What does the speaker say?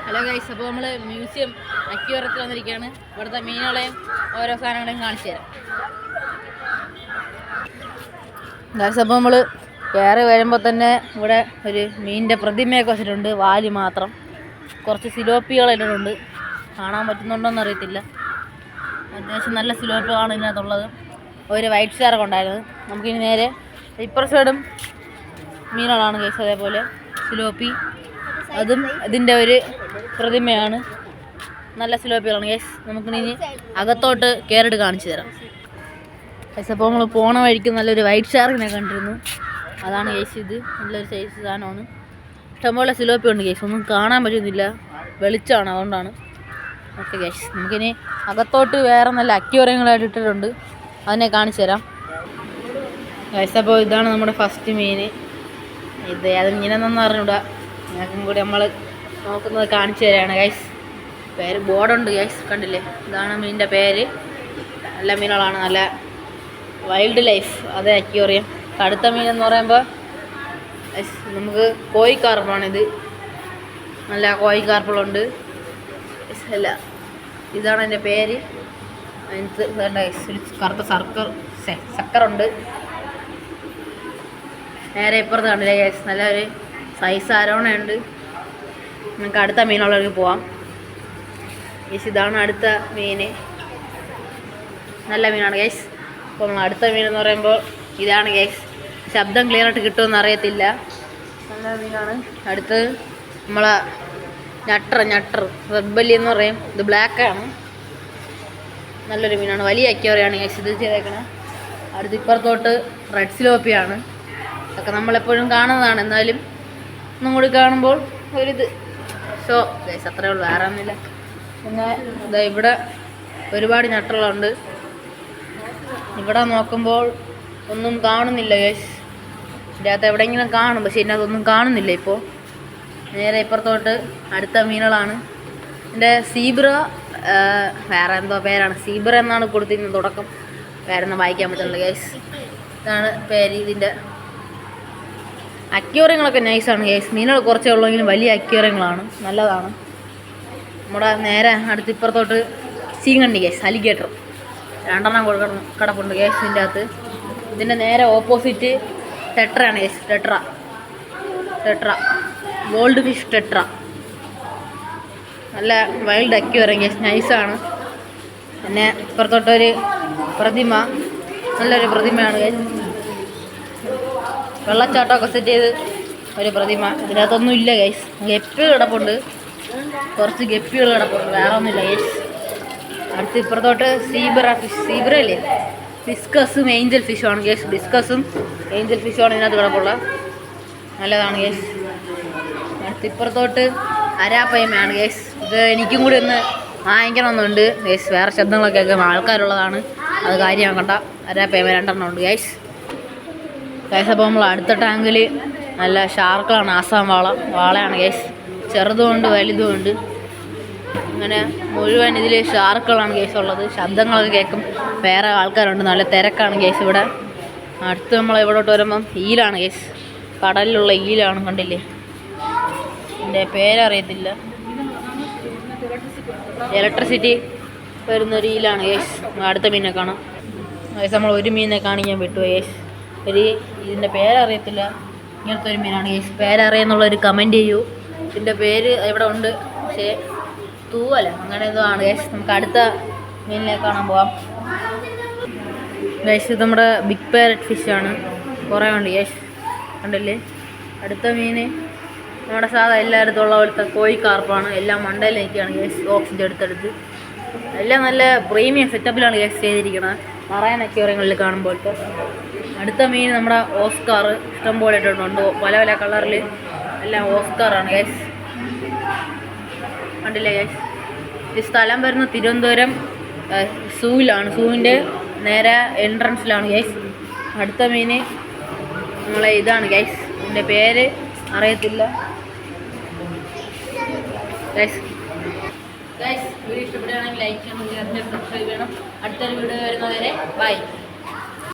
Hello guys, അപ്പോൾ നമ്മൾ museum അക്യൂറത്തിൽ വന്നിരിക്കുകയാണ്. ഇവിടുത്തെ മീനുകളെയും ഓരോ സാധനങ്ങളെയും കാണിച്ചു തരാം ഗൈസ്. അപ്പോൾ നമ്മൾ കയറി വരുമ്പോൾ തന്നെ ഇവിടെ ഒരു മീനിൻ്റെ പ്രതിമയൊക്കെ വെച്ചിട്ടുണ്ട്, വാല് മാത്രം. കുറച്ച് സിലോപ്പികളിട്ടുണ്ട്, കാണാൻ പറ്റുന്നുണ്ടോയെന്ന് അറിയത്തില്ല. അത്യാവശ്യം നല്ല സിലോപ്പികളാണ് ഇതിനകത്തുള്ളത്. ഒരു വൈറ്റ് ഷാർക്ക് ഉണ്ടായിരുന്നു. നമുക്കിനി നേരെ ഇപ്പുറ സൈഡും മീനുകളാണ് ഗൈസ്, അതേപോലെ സിലോപ്പി. അതും ഇതിൻ്റെ ഒരു പ്രതിമയാണ്. നല്ല സിലോപ്പികളാണ് ഗൈസ്. നമുക്കിനി അകത്തോട്ട് കയറിയിട്ട് കാണിച്ചു തരാം ഗൈസ്. അപ്പോൾ നമ്മൾ പോണ വഴിക്ക് നല്ലൊരു വൈറ്റ് ഷാർക്കിനെ കണ്ടിരുന്നു. അതാണ് ഗൈസ് ഇത്. നല്ലൊരു സൈസ് സാധനമാണ്. ഇഷ്ടംപോലെ സിലോപ്പി ഉണ്ട് ഗൈസ്. ഒന്നും കാണാൻ പറ്റുന്നില്ല, വെളിച്ചമാണ്, അതുകൊണ്ടാണ്. ഓക്കെ ഗൈസ്, നമുക്കിനി അകത്തോട്ട് വേറെ നല്ല അക്യൂറിയങ്ങളായിട്ട് ഇട്ടിട്ടുണ്ട്, അതിനെ കാണിച്ചു തരാം ഗൈസ്. അപ്പോൾ ഇതാണ് നമ്മുടെ ഫസ്റ്റ് മീൻ. ഇത് അതിങ്ങനെയൊന്നും അറിഞ്ഞൂടാ, ഞങ്ങൾക്കും കൂടി നമ്മൾ നോക്കുന്നത് കാണിച്ചു തരാണ് ഗൈസ്. പേര് ബോർഡുണ്ട് ഗൈസ്, കണ്ടില്ലേ? ഇതാണ് മീനിൻ്റെ പേര്. നല്ല മീനുകളാണ്, നല്ല വൈൽഡ് ലൈഫ്. അതേ അക്യൂറിയം. കടുത്ത മീനെന്ന് പറയുമ്പോൾ നമുക്ക് കോഴിക്കാർപ്പാണിത്. നല്ല കോഴിക്കാർപ്പുകളുണ്ട് അല്ല, ഇതാണ് എൻ്റെ പേര്. അതിനകത്ത് വേണ്ട കറുത്ത സക്കറുണ്ട്. നേരെ ഇപ്പുറത്ത് കണ്ടില്ലേ ഗൈസ്, നല്ലൊരു സൈസ് അരോണയുണ്ട്. നമുക്ക് അടുത്ത മീനുള്ളവർക്ക് പോവാം ഗൈസ്. ഇതാണ് അടുത്ത മീൻ. നല്ല മീനാണ് ഗൈസ്. അപ്പോൾ നമ്മൾ അടുത്ത മീനെന്ന് പറയുമ്പോൾ ഇതാണ് ഗൈസ്. ശബ്ദം ക്ലിയറായിട്ട് കിട്ടുമെന്ന് അറിയത്തില്ല. നല്ല മീനാണ്. അടുത്ത് നമ്മളെ ഞട്ടർ റെഡ് ബെല്ലി എന്ന് പറയും. ഇത് ബ്ലാക്കാണ്. നല്ലൊരു മീനാണ്, വലിയ അക്യൂറിയാണ് ഗൈസ് ഇത് ചെയ്തേക്കണേ. അടുത്ത് ഇപ്പുറത്തോട്ട് റെഡ് സിലോപ്പിയാണ്. അതൊക്കെ നമ്മളെപ്പോഴും കാണുന്നതാണ്, എന്നാലും ഒന്നും കൂടി കാണുമ്പോൾ ഒരിത് ഷോ ഗൈസ്, അത്രയേ ഉള്ളൂ, വേറെ ഒന്നുമില്ല. പിന്നെ ഇതാ ഇവിടെ ഒരുപാട് ഞട്ടറുകളുണ്ട്. ഇവിടെ നോക്കുമ്പോൾ ഒന്നും കാണുന്നില്ല ഗൈസ്. ഇതിൻ്റെ അകത്ത് എവിടെയെങ്കിലും കാണും, പക്ഷേ ഇതിൻ്റെ അകത്തൊന്നും കാണുന്നില്ല ഇപ്പോൾ. നേരെ ഇപ്പുറത്തോട്ട് അടുത്ത മീനുകളാണ്. എൻ്റെ സീബ്ര, വേറെ എന്തോ പേരാണ്, സീബ്ര എന്നാണ് കൊടുത്തിരുന്നത് തുടക്കം. പേരൊന്നും വായിക്കാൻ പറ്റുന്നില്ല ഗൈസ്. ഇതാണ് പേര്. ഇതിൻ്റെ അക്യൂറിയങ്ങളൊക്കെ നൈസാണ് ഗൈസ്. മീനുകൾ കുറച്ചേ ഉള്ളെങ്കിലും വലിയ അക്യൂറിയങ്ങളാണ്, നല്ലതാണ്. നമ്മുടെ നേരെ അടുത്ത് ഇപ്പുറത്തോട്ട് സീങ്കണ്ണി ഗൈസ്, അലിഗേറ്റർ. രണ്ടെണ്ണം കിടപ്പുണ്ട് ഗൈസ് ഇതിൻ്റെ അകത്ത്. ഇതിൻ്റെ നേരെ ഓപ്പോസിറ്റ് ടെട്രയാണ് guys. Tetra gold fish tetra. നല്ല വൈൽഡ് അക്യൂറിയം ഗൈസ്, നൈസാണ്. പിന്നെ ഇപ്പുറത്തോട്ടൊരു പ്രതിമ, നല്ലൊരു പ്രതിമയാണ് ഗൈസ്. വെള്ളച്ചാട്ടമൊക്കെ സെറ്റ് ചെയ്ത് ഒരു പ്രതിമ. ഇതിനകത്തൊന്നും ഇല്ല ഗൈസ്. ഗപ്പി കിടപ്പുണ്ട്, കുറച്ച് ഗപ്പികൾ കിടപ്പുണ്ട്, വേറെ ഒന്നുമില്ല ഗൈസ്. അടുത്ത് ഇപ്പുറത്തോട്ട് സീബ്ര അല്ലേ, ഡിസ്കസും ഏഞ്ചൽ ഫിഷുമാണ് ഗൈസ്. ഡിസ്കസും ഏഞ്ചൽ ഫിഷുമാണ് ഇതിനകത്ത് കിടപ്പുള്ള, നല്ലതാണ് ഗൈസ്. അടുത്ത് ഇപ്പുറത്തോട്ട് അരാപ്പയ്മയാണ് ഗൈസ്. ഇത് എനിക്കും കൂടി ഒന്ന് വാങ്ങിക്കണമെന്നുണ്ട് ഗൈസ്. വേറെ ശബ്ദങ്ങളൊക്കെ കേൾക്കാം, ആൾക്കാരുള്ളതാണ്, അത് കാര്യമാക്കണ്ട. അരാപ്പയ്മ രണ്ടെണ്ണം ഉണ്ട് ഗൈസ്. ഗൈസ് അപ്പോൾ നമ്മൾ അടുത്ത ടാങ്കിൽ നല്ല ഷാർക്കുകളാണ്, ആസാം വാളയാണ് ഗൈസ്. ചെറുതുമുണ്ട് വലുതുമുണ്ട്. അങ്ങനെ മുഴുവൻ ഇതിൽ ഷാർക്കുകളാണ് ഗൈസ് ഉള്ളത്. ശബ്ദങ്ങളൊക്കെ കേൾക്കും, വേറെ ആൾക്കാരുണ്ട്, നല്ല തിരക്കാണ് ഗൈസ് ഇവിടെ. അടുത്ത് നമ്മൾ ഇവിടോട്ട് വരുമ്പം ഈലാണ് ഗൈസ്, കടലിലുള്ള ഈലാണ്, കണ്ടില്ലേ? എൻ്റെ പേരറിയത്തില്ല. ഇലക്ട്രിസിറ്റി വരുന്നൊരു ഈലാണ് ഗൈസ്. അടുത്ത മീനെ കാണാം ഗൈസ്. നമ്മൾ ഒരു മീനെ കാണിക്കാൻ വിട്ടു ഗൈസ്. ഇതിൻ്റെ പേരറിയത്തില്ല. ഇങ്ങനത്തെ ഒരു മീനാണ് ഗൈസ്. പേരറിയുന്നുള്ളൊരു കമൻറ്റ് ചെയ്യൂ. ഇതിൻ്റെ പേര് ഇവിടെ ഉണ്ട്, പക്ഷേ തൂവല അങ്ങനെ എന്തോ ആണ് ഗൈസ്. നമുക്ക് അടുത്ത മീനിനെ കാണാൻ പോവാം ഗൈസ്. ഇത് നമ്മുടെ ബിഗ് പാരറ്റ് ഫിഷാണ്, കുറേ ഉണ്ട് ഗൈസ്, കണ്ടില്ലേ? അടുത്ത മീൻ നമ്മുടെ സാധാ എല്ലായിടത്തും ഉള്ള പോലത്തെ കോഴിക്കാർപ്പാണ്. എല്ലാം മണ്ടയിലേക്കാണ് ഗൈസ്, ഓക്സിജൻ എടുത്തെടുത്ത്. എല്ലാം നല്ല പ്രീമിയം സെറ്റപ്പിലാണ് ഗൈസ് ചെയ്തിരിക്കുന്നത്, മറൈൻ അക്വേറിയങ്ങളിൽ കാണുമ്പോഴത്തെ. അടുത്ത മീൻ നമ്മുടെ ഓസ്കാർ, ഇഷ്ടംപോലെ ഇട്ടിട്ടുണ്ട്, പല പല കളറിൽ. എല്ലാം ഓസ്കാറാണ് ഗൈസ്, കണ്ടില്ലേ ഗൈസ്? ഈ സ്ഥലം വരുന്നത് തിരുവനന്തപുരം സൂവിലാണ്, സൂവിൻ്റെ നേരെ എൻട്രൻസിലാണ് ഗൈസ്. അടുത്ത മീൻ നമ്മളെ ഇതാണ് ഗൈസ്, ഇതിൻ്റെ പേര് അറിയത്തില്ല ഗൈസ്. വീഡിയോ ഇഷ്ടപ്പെടുകയാണെങ്കിൽ ലൈക്ക് ചെയ്യണം, സബ്സ്ക്രൈബ് ചെയ്യണം. അടുത്തൊരു വീഡിയോ വരുന്നവരെ ബൈ.